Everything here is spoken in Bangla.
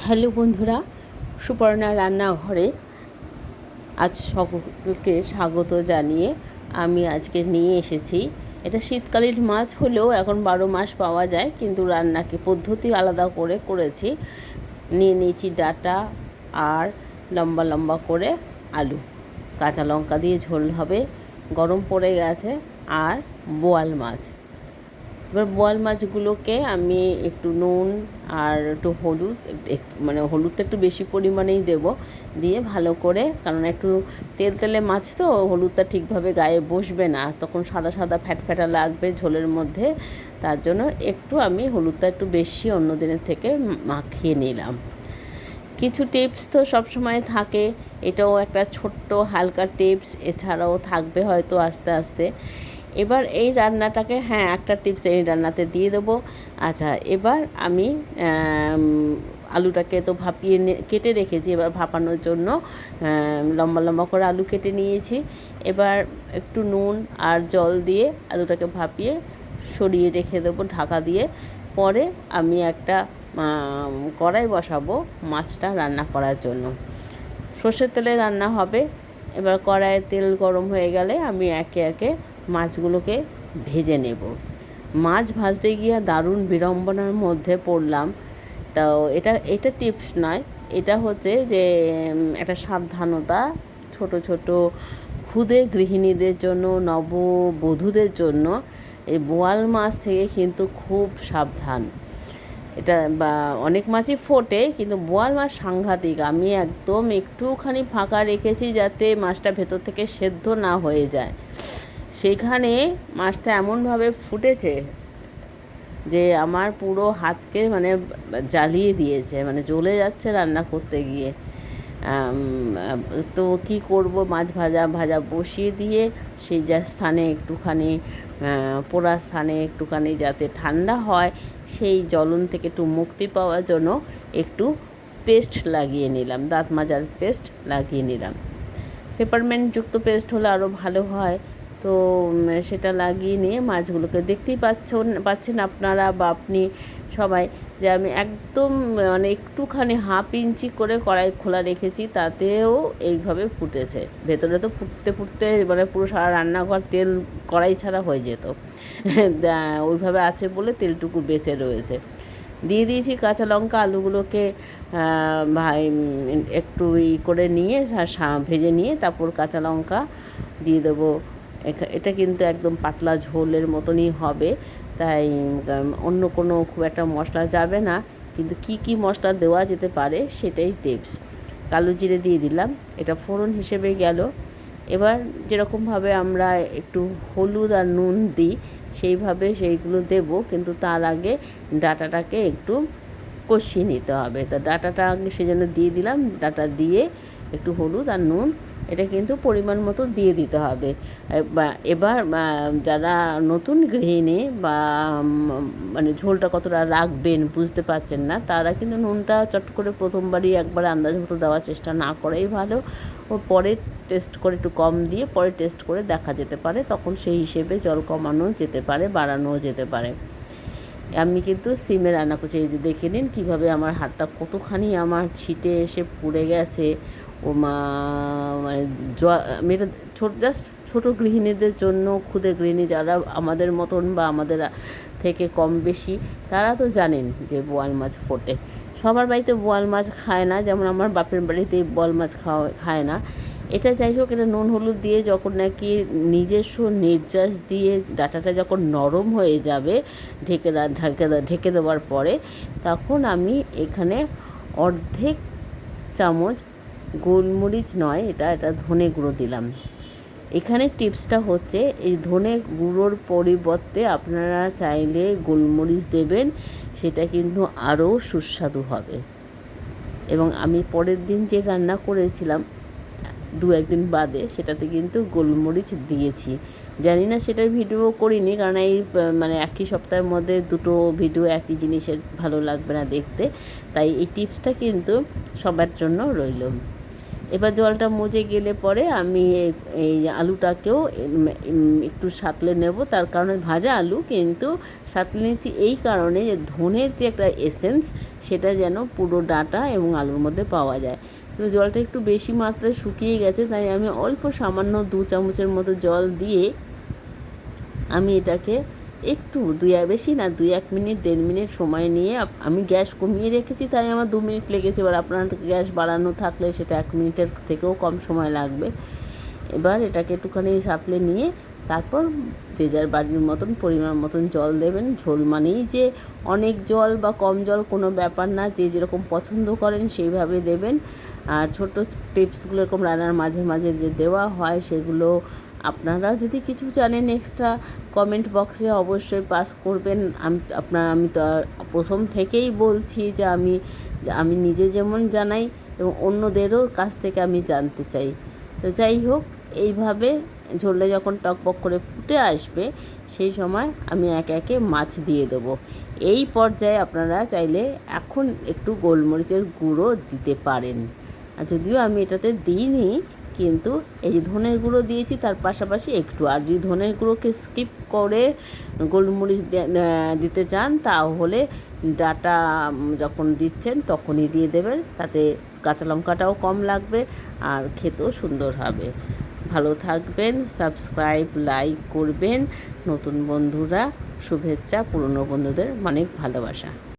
হ্যালো বন্ধুরা, সুপর্ণা রান্নাঘরে আজ সকলকে স্বাগত জানিয়ে আমি আজকে নিয়ে এসেছি। এটা শীতকালীন মাছ হলেও এখন 12 মাস পাওয়া যায়, কিন্তু রান্নাকে পদ্ধতি আলাদা করে করেছি। নিয়ে নিয়েছি ডাঁটা আর লম্বা লম্বা করে আলু, কাঁচা লঙ্কা দিয়ে ঝোল হবে, গরম পড়ে গেছে, আর বোয়াল মাছ। এবার বোয়াল মাছগুলোকে আমি একটু নুন আর একটু হলুদ, মানে হলুদটা একটু বেশি পরিমাণেই দেবো, দিয়ে ভালো করে, কারণ একটু তেল তেলে মাছ তো হলুদটা ঠিকভাবে গায়ে বসবে না, তখন সাদা সাদা ফ্যাটফ্যাটা লাগবে ঝোলের মধ্যে। তার জন্য একটু আমি হলুদটা একটু বেশি অন্য দিনের থেকে মাখিয়ে নিলাম। কিছু টিপস তো সবসময় থাকে, এটাও একটা ছোট্ট হালকা টিপস, এছাড়াও থাকবে হয়তো আস্তে আস্তে। এবার এই রান্নাটাকে, একটা টিপস এই রান্নাতে দিয়ে দেবো। আচ্ছা, এবার আমি আলুটাকে তো ভাপিয়ে কেটে রেখেছি, এবার ভাপানোর জন্য লম্বা লম্বা করে আলু কেটে নিয়েছি। এবার একটু নুন আর জল দিয়ে আলুটাকে ভাপিয়ে সরিয়ে রেখে দেবো ঢাকা দিয়ে। পরে আমি একটা কড়াই বসাবো মাছটা রান্না করার জন্য। সর্ষের তেলে রান্না হবে। এবার কড়াইয়ে তেল গরম হয়ে গেলে আমি একে একে মাছগুলোকে ভেজে নেব। মাছ ভাজতে গিয়ে দারুণ বিড়ম্বনার মধ্যে পড়লাম। তো এটা টিপস নয়, এটা হচ্ছে যে একটা সাবধানতা, ছোট ছোট ক্ষুদে গৃহিণীদের জন্য, নববধূদের জন্য এই বোয়াল মাছ থেকে কিন্তু খুব সাবধান। এটা বা অনেক মাছই ফোটে, কিন্তু বোয়াল মাছ সাংঘাতিক। আমি একদম একটুখানি ফাঁকা রেখেছি যাতে মাছটা ভেতর থেকে সেদ্ধ না হয়ে যায়। সেখানে মাছটা এমনভাবে ফুটেছে যে আমার পুরো হাতকে জ্বালিয়ে দিয়েছে, জ্বলে যাচ্ছে রান্না করতে গিয়ে। তো কি করব, মাছ ভাজা বসিয়ে দিয়ে সেই স্থানে একটুখানি পোড়া স্থানে একটুখানি যাতে ঠান্ডা হয়, সেই জ্বলন থেকে একটু মুক্তি পাওয়ার জন্য একটু পেস্ট লাগিয়ে নিলাম, দাঁত মাজার পেস্ট লাগিয়ে নিলাম। পেপারমেন্টযুক্ত পেস্ট হলে আরও ভালো হয়। তো সেটা লাগিয়ে নিয়ে মাছগুলোকে দেখতেই পাচ্ছেন আপনারা বা আপনি সবাই, যে আমি একদম একটুখানি হাফ ইঞ্চি করে কড়াই খোলা রেখেছি, তাতেও এইভাবে ফুটেছে। ভেতরে তো ফুটতে ফুটতে পুরো সারা রান্নাঘর তেল কড়াই ছাড়া হয়ে যেত। ওইভাবে আছে বলে তেলটুকু বেঁচে রয়েছে। দিয়ে দিয়েছি কাঁচা লঙ্কা, আলুগুলোকে একটু করে নিয়ে ভেজে নিয়ে তারপর কাঁচা লঙ্কা দিয়ে দেবো। এটা কিন্তু একদম পাতলা ঝোলের মতনই হবে, তাই অন্য কোনো খুব একটা মশলা যাবে না, কিন্তু কি মশলা দেওয়া যেতে পারে সেটাই টিপস। কালো জিরে দিয়ে দিলাম, এটা ফোড়ন হিসেবে গেল। এবার যেরকমভাবে আমরা একটু হলুদ আর নুন দিই সেইভাবে সেইগুলো দেব, কিন্তু তার আগে ডাঁটাটাকে একটু কষিয়ে নিতে হবে। তা ডাঁটাটা আগে সেজন্য দিয়ে দিলাম, ডাঁটা দিয়ে একটু হলুদ আর নুন এটা কিন্তু পরিমাণ মতো দিয়ে দিতে হবে। এবার যারা নতুন গৃহিণী বা ঝোলটা কতটা রাখবেন বুঝতে পারছেন না, তারা কিন্তু নুনটা চট করে প্রথমবারই একবার আন্দাজ মতো দেওয়ার চেষ্টা না করেই ভালো। ও পরে টেস্ট করে একটু কম দিয়ে পরে টেস্ট করে দেখা যেতে পারে, তখন সেই হিসেবে জল কমানো যেতে পারে, বাড়ানোও যেতে পারে। আমি কিন্তু সিমে রান্না করছি, এই যে দেখে নিন কীভাবে আমার হাতটা কতখানি আমার ছিটে এসে পুড়ে গেছে। ও মা, আমি এটা জাস্ট ছোটো গৃহিণীদের জন্য, ক্ষুদে গৃহিণী যারা আমাদের মতন বা আমাদের থেকে কম বেশি, তারা তো জানেন যে বোয়াল মাছ ফোটে। সবার বাড়িতে বোয়াল মাছ খায় না, যেমন আমার বাপের বাড়িতে বোয়াল মাছ খায় না। এটা যাই হোক, এটা নুন হলুদ দিয়ে যখন নাকি নিজস্ব নির্যাস দিয়ে ডাঁটাটা যখন নরম হয়ে যাবে ঢেকে দেওয়ার পরে, তখন আমি এখানে অর্ধেক চামচ গোলমরিচ নয়, এটা ধনে গুঁড়ো দিলাম। এখানে টিপসটা হচ্ছে, এই ধনে গুঁড়োর পরিবর্তে আপনারা চাইলে গোলমরিচ দেবেন, সেটা কিন্তু আরও সুস্বাদু হবে। এবং আমি পরের দিন যে রান্না করেছিলাম 2-1 দিন বাদে, সেটাতে কিন্তু গোলমরিচ দিয়েছি। জানি না সেটার ভিডিও করিনি, কারণ এই একই সপ্তাহের মধ্যে দুটো ভিডিও একই জিনিসের ভালো লাগবে না দেখতে, তাই এই টিপসটা কিন্তু সবার জন্য রইল। এবার জলটা মজে গেলে পরে আমি এই আলুটাকেও একটু সাঁতলে নেব, তার কারণে ভাজা আলু কিন্তু সাঁতলে নিচ্ছি এই কারণে যে ধনের যে একটা এসেন্স সেটা যেন পুরো ডাঁটা এবং আলুর মধ্যে পাওয়া যায়। কিন্তু জলটা একটু বেশি মাত্রায় শুকিয়ে গেছে, তাই আমি অল্প সামান্য 2 চামচের মতো জল দিয়ে আমি এটাকে একটু বেশি না 2-1 মিনিট 1.5 মিনিট সময় নিয়ে আমি গ্যাস কমিয়ে রেখেছি, তাই আমার 2 মিনিট লেগেছে। এবার আপনার গ্যাস বাড়ানো থাকলে সেটা 1 মিনিটের থেকেও কম সময় লাগবে। এবার এটাকে একটুখানি সাঁতলে নিয়ে তারপর যে যার বাড়ির মতন পরিমাণ মতন জল দেবেন। ঝোল মানেই যে অনেক জল বা কম জল কোনো ব্যাপার না, যে যেরকম পছন্দ করেন সেইভাবে দেবেন। আর ছোটো টিপসগুলো এরকম রান্নার মাঝে মাঝে যে দেওয়া হয় সেগুলো আপনারা যদি কিছু জানেন এক্সট্রা কমেন্ট বক্সে অবশ্যই পাস করবেন। আমি তো প্রথম থেকেই বলছি যে আমি নিজে যেমন জানাই এবং অন্যদেরও কাছ থেকে আমি জানতে চাই। তো যাই হোক, এইভাবে ঝোলটা যখন টকবক করে ফুটে আসবে সেই সময় আমি একে একে মাছ দিয়ে দেবো। এই পর্যায়ে আপনারা চাইলে এখন একটু গোলমরিচের গুঁড়ো দিতে পারেন, আর যদিও আমি এটাতে দিইনি, কিন্তু এই যে ধনের গুঁড়ো দিয়েছি তার পাশাপাশি একটু, আর যদি ধনের গুঁড়োকে স্কিপ করে গোলমরিচ দিতে চান তাহলে ডাঁটা যখন দিচ্ছেন তখনই দিয়ে দেবেন, তাতে কাঁচা লঙ্কাটাও কম লাগবে আর খেতেও সুন্দর হবে। ভালো থাকবেন, সাবস্ক্রাইব লাইক করবেন। নতুন বন্ধুরা শুভেচ্ছা, পুরনো বন্ধুদের অনেক ভালোবাসা।